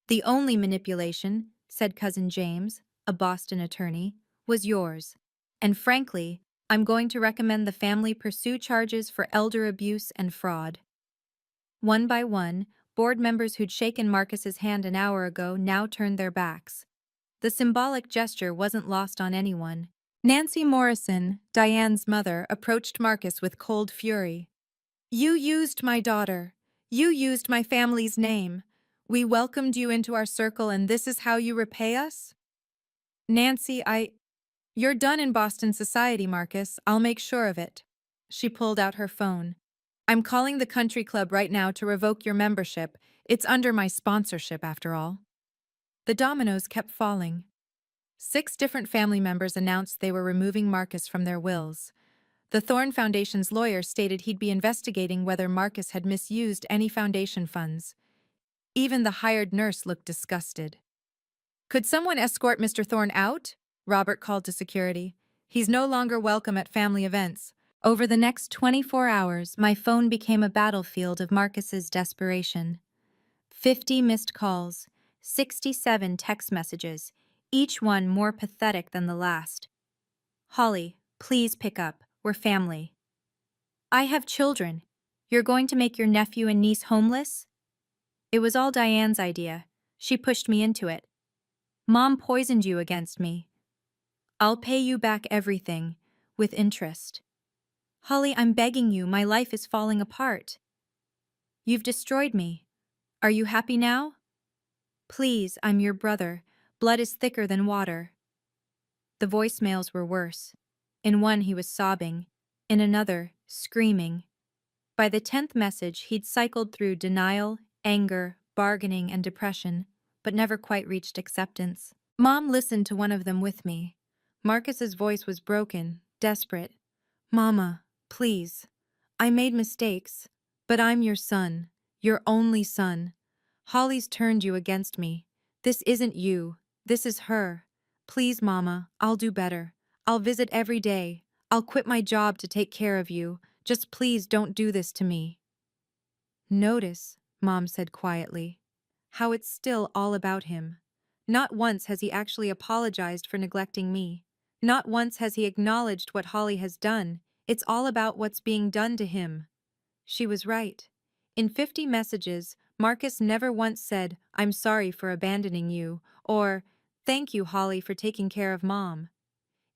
The only manipulation, said Cousin James, a Boston attorney, was yours. And frankly, I'm going to recommend the family pursue charges for elder abuse and fraud. One by one, board members who'd shaken Marcus's hand an hour ago now turned their backs. The symbolic gesture wasn't lost on anyone. Nancy Morrison, Diane's mother, approached Marcus with cold fury. You used my daughter. You used my family's name. We welcomed you into our circle and this is how you repay us? Nancy, You're done in Boston society, Marcus. I'll make sure of it. She pulled out her phone. I'm calling the country club right now to revoke your membership. It's under my sponsorship, after all. The dominoes kept falling. 6 different family members announced they were removing Marcus from their wills. The Thorne Foundation's lawyer stated he'd be investigating whether Marcus had misused any foundation funds. Even the hired nurse looked disgusted. Could someone escort Mr. Thorne out? Robert called to security. He's no longer welcome at family events. Over the next 24 hours, my phone became a battlefield of Marcus's desperation. 50 missed calls, 67 text messages, each one more pathetic than the last. Holly, please pick up. We're family. I have children. You're going to make your nephew and niece homeless? It was all Diane's idea. She pushed me into it. Mom poisoned you against me. I'll pay you back everything, with interest. Holly, I'm begging you, my life is falling apart. You've destroyed me. Are you happy now? Please, I'm your brother. Blood is thicker than water. The voicemails were worse. In one, he was sobbing. In another, screaming. By the 10th message, he'd cycled through denial, anger, bargaining, and depression, but never quite reached acceptance. Mom listened to one of them with me. Marcus's voice was broken, desperate. Mama, please. I made mistakes, but I'm your son, your only son. Holly's turned you against me. This isn't you. This is her. Please, Mama, I'll do better. I'll visit every day. I'll quit my job to take care of you. Just please don't do this to me. Notice, Mom said quietly, how it's still all about him. Not once has he actually apologized for neglecting me. Not once has he acknowledged what Holly has done. It's all about what's being done to him. She was right. In 50 messages, Marcus never once said, I'm sorry for abandoning you, or, thank you, Holly, for taking care of Mom.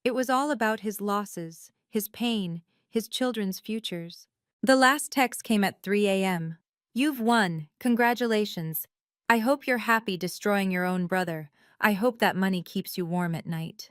It was all about his losses, his pain, his children's futures. The last text came at 3 a.m. You've won. Congratulations. I hope you're happy destroying your own brother. I hope that money keeps you warm at night.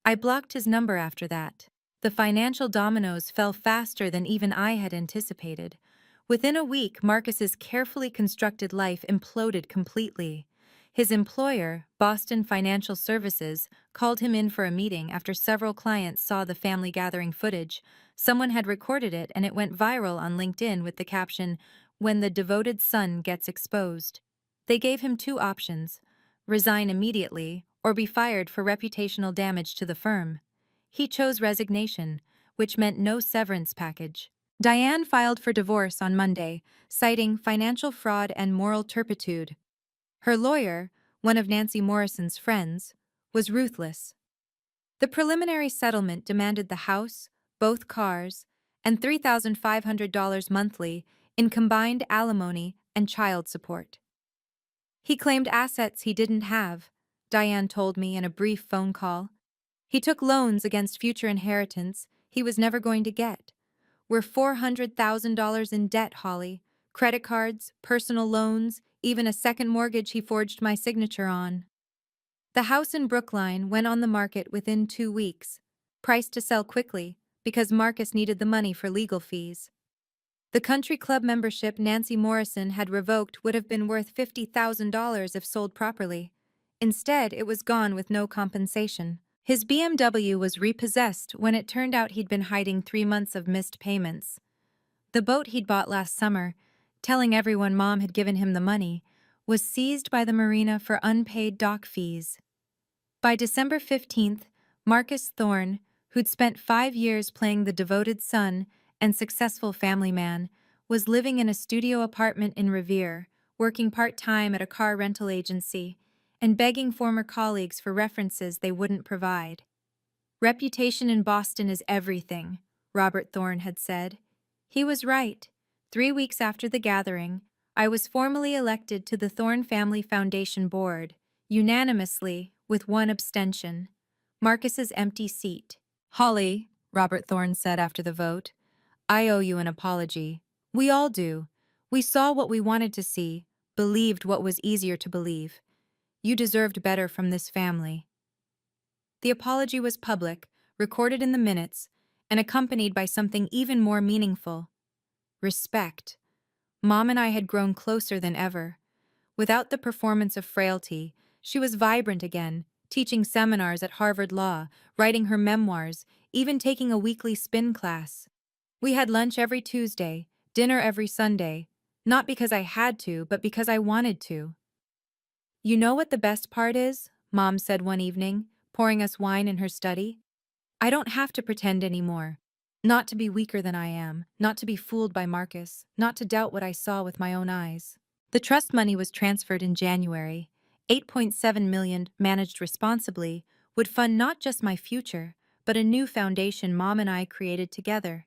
I blocked his number after that. The financial dominoes fell faster than even I had anticipated. Within a week, Marcus's carefully constructed life imploded completely. His employer, Boston Financial Services, called him in for a meeting after several clients saw the family gathering footage. Someone had recorded it and it went viral on LinkedIn with the caption, "When the devoted son gets exposed." They gave him 2 options: resign immediately or be fired for reputational damage to the firm. He chose resignation, which meant no severance package. Diane filed for divorce on Monday, citing financial fraud and moral turpitude. Her lawyer, one of Nancy Morrison's friends, was ruthless. The preliminary settlement demanded the house, both cars, and $3,500 monthly in combined alimony and child support. He claimed assets he didn't have, Diane told me in a brief phone call. He took loans against future inheritance he was never going to get. We're $400,000 in debt, Holly. Credit cards, personal loans, even a second mortgage he forged my signature on. The house in Brookline went on the market within 2 weeks, priced to sell quickly because Marcus needed the money for legal fees. The country club membership Nancy Morrison had revoked would have been worth $50,000 if sold properly. Instead, it was gone with no compensation. His BMW was repossessed when it turned out he'd been hiding 3 months of missed payments. The boat he'd bought last summer, telling everyone Mom had given him the money, was seized by the marina for unpaid dock fees. By December 15th, Marcus Thorne, who'd spent 5 years playing the devoted son and successful family man, was living in a studio apartment in Revere, working part-time at a car rental agency, and begging former colleagues for references they wouldn't provide. Reputation in Boston is everything, Robert Thorne had said. He was right. 3 weeks after the gathering, I was formally elected to the Thorne Family Foundation board, unanimously, with 1 abstention. Marcus's empty seat. Holly, Robert Thorne said after the vote, I owe you an apology. We all do. We saw what we wanted to see, believed what was easier to believe. You deserved better from this family. The apology was public, recorded in the minutes, and accompanied by something even more meaningful: respect. Mom and I had grown closer than ever. Without the performance of frailty, she was vibrant again, teaching seminars at Harvard Law, writing her memoirs, even taking a weekly spin class. We had lunch every Tuesday, dinner every Sunday, not because I had to, but because I wanted to. You know what the best part is? Mom said one evening, pouring us wine in her study. I don't have to pretend anymore. Not to be weaker than I am, not to be fooled by Marcus, not to doubt what I saw with my own eyes. The trust money was transferred in January. 8.7 million, managed responsibly, would fund not just my future, but a new foundation Mom and I created together.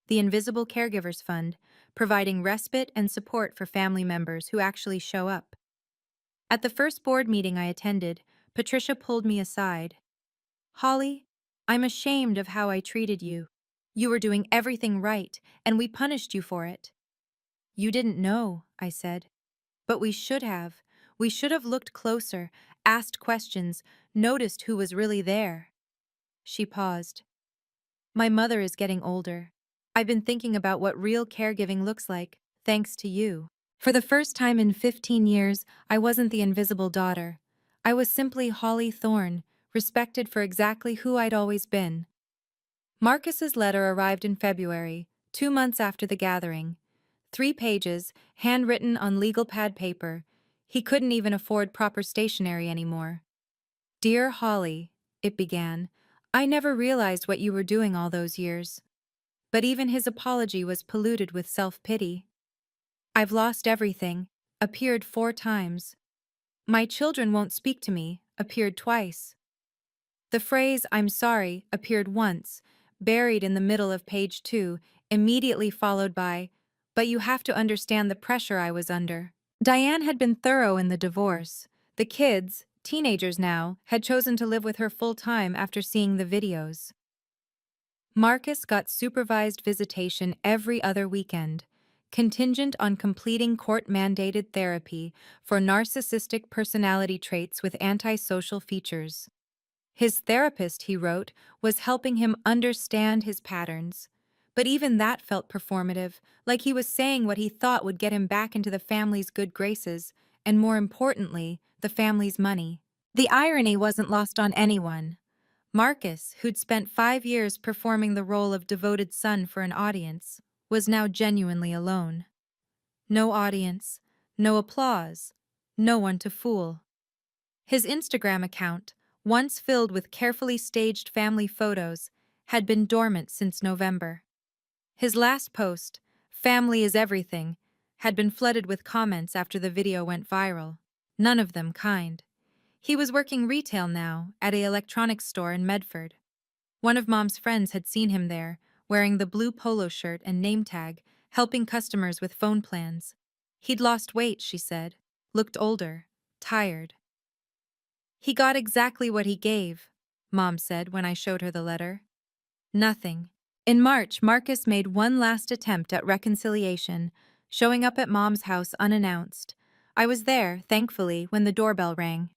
The Invisible Caregivers Fund, providing respite and support for family members who actually show up. At the first board meeting I attended, Patricia pulled me aside. Holly, I'm ashamed of how I treated you. You were doing everything right, and we punished you for it. You didn't know, I said. But we should have. We should have looked closer, asked questions, noticed who was really there. She paused. My mother is getting older. I've been thinking about what real caregiving looks like, thanks to you. For the first time in 15 years, I wasn't the invisible daughter. I was simply Holly Thorne, respected for exactly who I'd always been. Marcus's letter arrived in February, 2 months after the gathering. 3 pages, handwritten on legal pad paper. He couldn't even afford proper stationery anymore. Dear Holly, it began, I never realized what you were doing all those years. But even his apology was polluted with self-pity. I've lost everything, appeared 4 times. My children won't speak to me, appeared twice. The phrase, I'm sorry, appeared once, buried in the middle of page 2, immediately followed by, but you have to understand the pressure I was under. Diane had been thorough in the divorce. The kids, teenagers now, had chosen to live with her full-time after seeing the videos. Marcus got supervised visitation every other weekend, contingent on completing court-mandated therapy for narcissistic personality traits with antisocial features. His therapist, he wrote, was helping him understand his patterns. But even that felt performative, like he was saying what he thought would get him back into the family's good graces, and more importantly, the family's money. The irony wasn't lost on anyone. Marcus, who'd spent 5 years performing the role of devoted son for an audience, was now genuinely alone. No audience, no applause, no one to fool. His Instagram account, once filled with carefully staged family photos, had been dormant since November. His last post, "Family is everything," had been flooded with comments after the video went viral, none of them kind. He was working retail now, at an electronics store in Medford. One of Mom's friends had seen him there, wearing the blue polo shirt and name tag, helping customers with phone plans. He'd lost weight, she said, looked older, tired. He got exactly what he gave, Mom said when I showed her the letter. Nothing. In March, Marcus made one last attempt at reconciliation, showing up at Mom's house unannounced. I was there, thankfully, when the doorbell rang.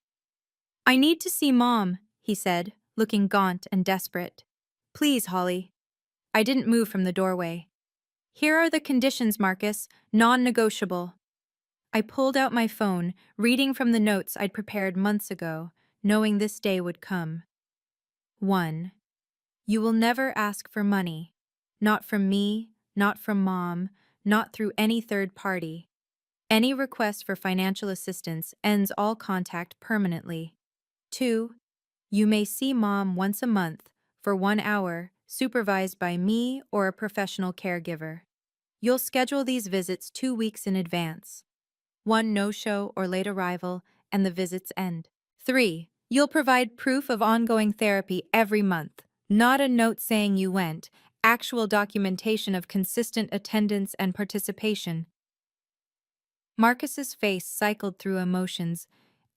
I need to see Mom, he said, looking gaunt and desperate. Please, Holly. I didn't move from the doorway. Here are the conditions, Marcus, non-negotiable. I pulled out my phone, reading from the notes I'd prepared months ago, knowing this day would come. 1. You will never ask for money. Not from me, not from Mom, not through any third party. Any request for financial assistance ends all contact permanently. 2. You may see Mom once a month, for 1 hour, supervised by me or a professional caregiver. You'll schedule these visits 2 weeks in advance. 1 no-show or late arrival, and the visits end. 3. You'll provide proof of ongoing therapy every month. Not a note saying you went, actual documentation of consistent attendance and participation. Marcus's face cycled through emotions: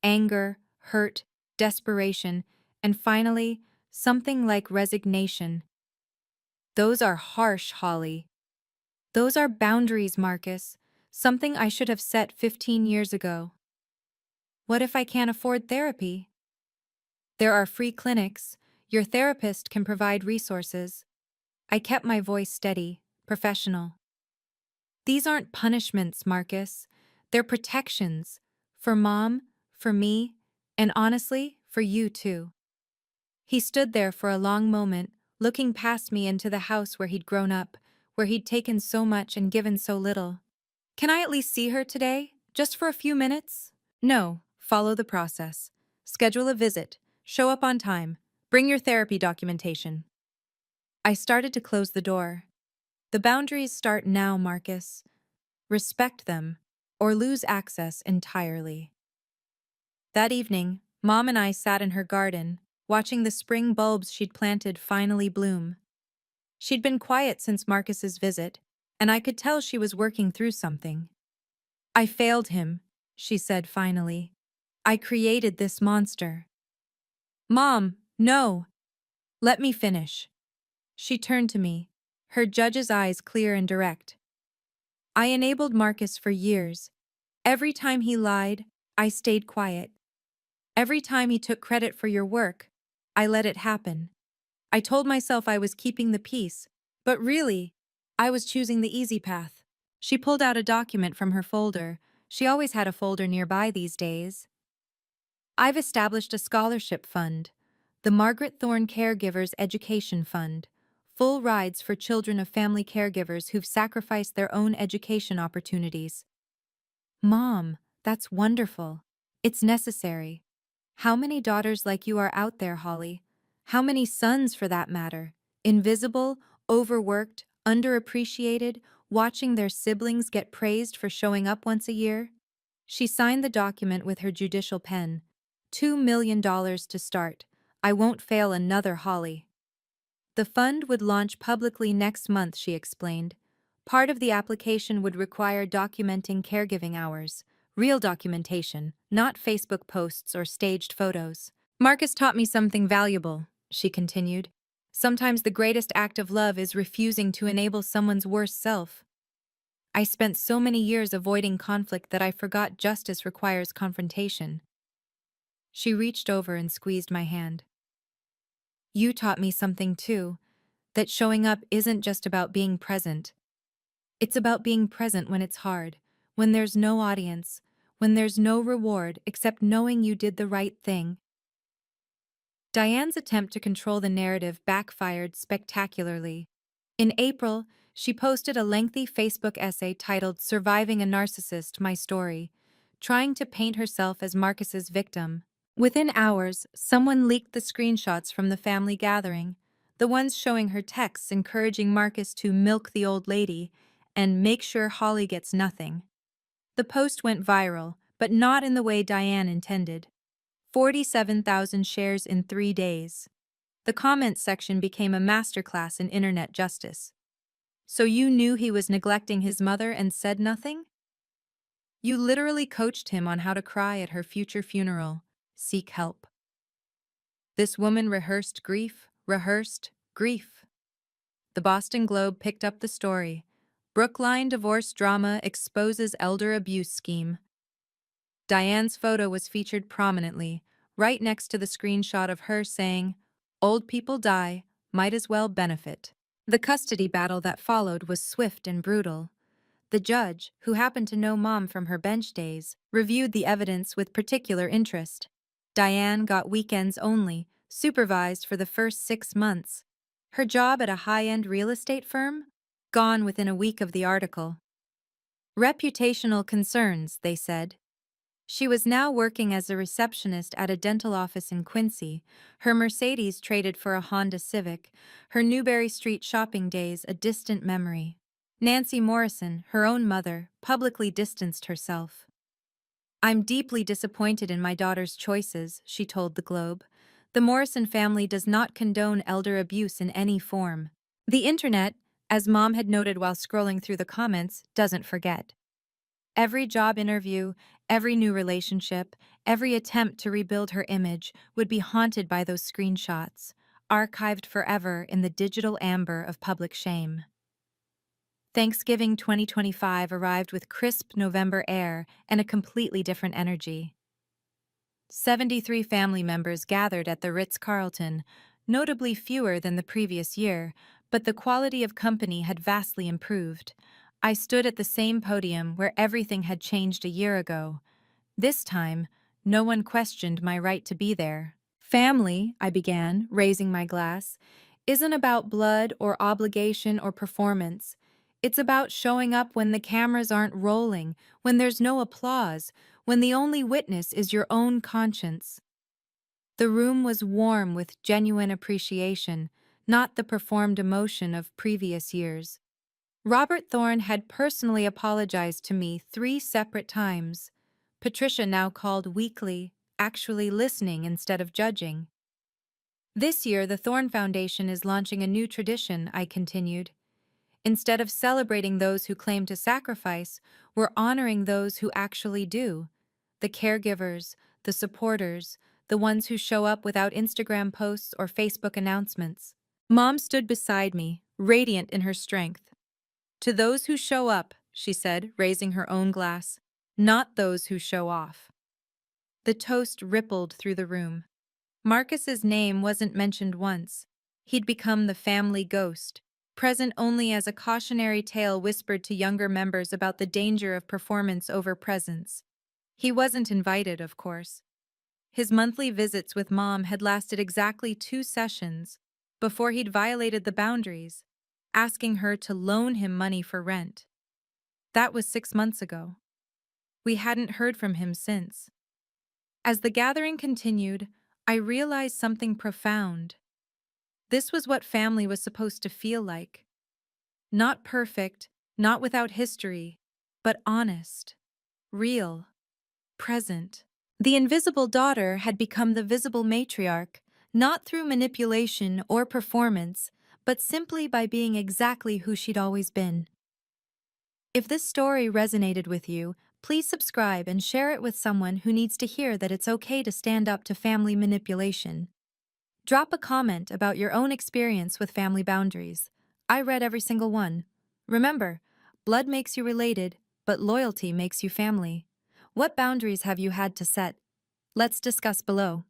anger, hurt, desperation, and finally, something like resignation. Those are harsh, Holly. Those are boundaries, Marcus. something I should have set 15 years ago. What if I can't afford therapy? There are free clinics. Your therapist can provide resources. I kept my voice steady, professional. These aren't punishments, Marcus. They're protections. For Mom, for me, and honestly, for you too. He stood there for a long moment, looking past me into the house where he'd grown up, where he'd taken so much and given so little. Can I at least see her today? Just for a few minutes? No, follow the process. Schedule a visit. Show up on time. Bring your therapy documentation. I started to close the door. The boundaries start now, Marcus. Respect them, or lose access entirely. That evening, Mom and I sat in her garden, watching the spring bulbs she'd planted finally bloom. She'd been quiet since Marcus's visit, and I could tell she was working through something. I failed him, she said finally. I created this monster. Mom, no! Let me finish. She turned to me, her judge's eyes clear and direct. I enabled Marcus for years. Every time he lied, I stayed quiet. Every time he took credit for your work, I let it happen. I told myself I was keeping the peace, but really, I was choosing the easy path. She pulled out a document from her folder. She always had a folder nearby these days. I've established a scholarship fund, the Margaret Thorne Caregivers Education Fund, full rides for children of family caregivers who've sacrificed their own education opportunities. Mom, that's wonderful. It's necessary. How many daughters like you are out there, Holly? How many sons, for that matter? Invisible, overworked, underappreciated, watching their siblings get praised for showing up once a year? She signed the document with her judicial pen. $2 million to start. I won't fail another, Holly. The fund would launch publicly next month, she explained. Part of the application would require documenting caregiving hours. Real documentation, not Facebook posts or staged photos. Marcus taught me something valuable, she continued. Sometimes the greatest act of love is refusing to enable someone's worst self. I spent so many years avoiding conflict that I forgot justice requires confrontation. She reached over and squeezed my hand. You taught me something too, that showing up isn't just about being present. It's about being present when it's hard, when there's no audience, when there's no reward except knowing you did the right thing. Diane's attempt to control the narrative backfired spectacularly. In April, she posted a lengthy Facebook essay titled "Surviving a Narcissist: My Story," trying to paint herself as Marcus's victim. Within hours, someone leaked the screenshots from the family gathering, the ones showing her texts encouraging Marcus to milk the old lady and make sure Holly gets nothing. The post went viral, but not in the way Diane intended. 47,000 shares in 3 days. The comments section became a masterclass in internet justice. So you knew he was neglecting his mother and said nothing? You literally coached him on how to cry at her future funeral. Seek help. This woman rehearsed grief. The Boston Globe picked up the story. Brookline divorce drama exposes elder abuse scheme. Diane's photo was featured prominently, right next to the screenshot of her saying, "Old people die, might as well benefit." The custody battle that followed was swift and brutal. The judge, who happened to know Mom from her bench days, reviewed the evidence with particular interest. Diane got weekends only, supervised for the first 6 months. Her job at a high-end real estate firm? Gone within a week of the article. Reputational concerns, they said. She was now working as a receptionist at a dental office in Quincy, her Mercedes traded for a Honda Civic, her Newberry Street shopping days a distant memory. Nancy Morrison, her own mother, publicly distanced herself. "I'm deeply disappointed in my daughter's choices," she told the Globe. "The Morrison family does not condone elder abuse in any form." The internet, as Mom had noted while scrolling through the comments, doesn't forget. Every job interview, every new relationship, every attempt to rebuild her image would be haunted by those screenshots, archived forever in the digital amber of public shame. Thanksgiving 2025 arrived with crisp November air and a completely different energy. 73 family members gathered at the Ritz-Carlton, notably fewer than the previous year, but the quality of company had vastly improved. I stood at the same podium where everything had changed a year ago. This time, no one questioned my right to be there. Family, I began, raising my glass, isn't about blood or obligation or performance. It's about showing up when the cameras aren't rolling, when there's no applause, when the only witness is your own conscience. The room was warm with genuine appreciation, not the performed emotion of previous years. Robert Thorne had personally apologized to me 3 separate times. Patricia now called weekly, actually listening instead of judging. This year, the Thorne Foundation is launching a new tradition, I continued. Instead of celebrating those who claim to sacrifice, we're honoring those who actually do. The caregivers, the supporters, the ones who show up without Instagram posts or Facebook announcements. Mom stood beside me, radiant in her strength. To those who show up, she said, raising her own glass, not those who show off. The toast rippled through the room. Marcus's name wasn't mentioned once. He'd become the family ghost, present only as a cautionary tale whispered to younger members about the danger of performance over presence. He wasn't invited, of course. His monthly visits with Mom had lasted exactly 2 sessions before he'd violated the boundaries, asking her to loan him money for rent. That was 6 months ago. We hadn't heard from him since. As the gathering continued, I realized something profound. This was what family was supposed to feel like. Not perfect, not without history, but honest, real, present. The invisible daughter had become the visible matriarch, not through manipulation or performance, but simply by being exactly who she'd always been. If this story resonated with you, please subscribe and share it with someone who needs to hear that it's okay to stand up to family manipulation. Drop a comment about your own experience with family boundaries. I read every single one. Remember, blood makes you related, but loyalty makes you family. What boundaries have you had to set? Let's discuss below.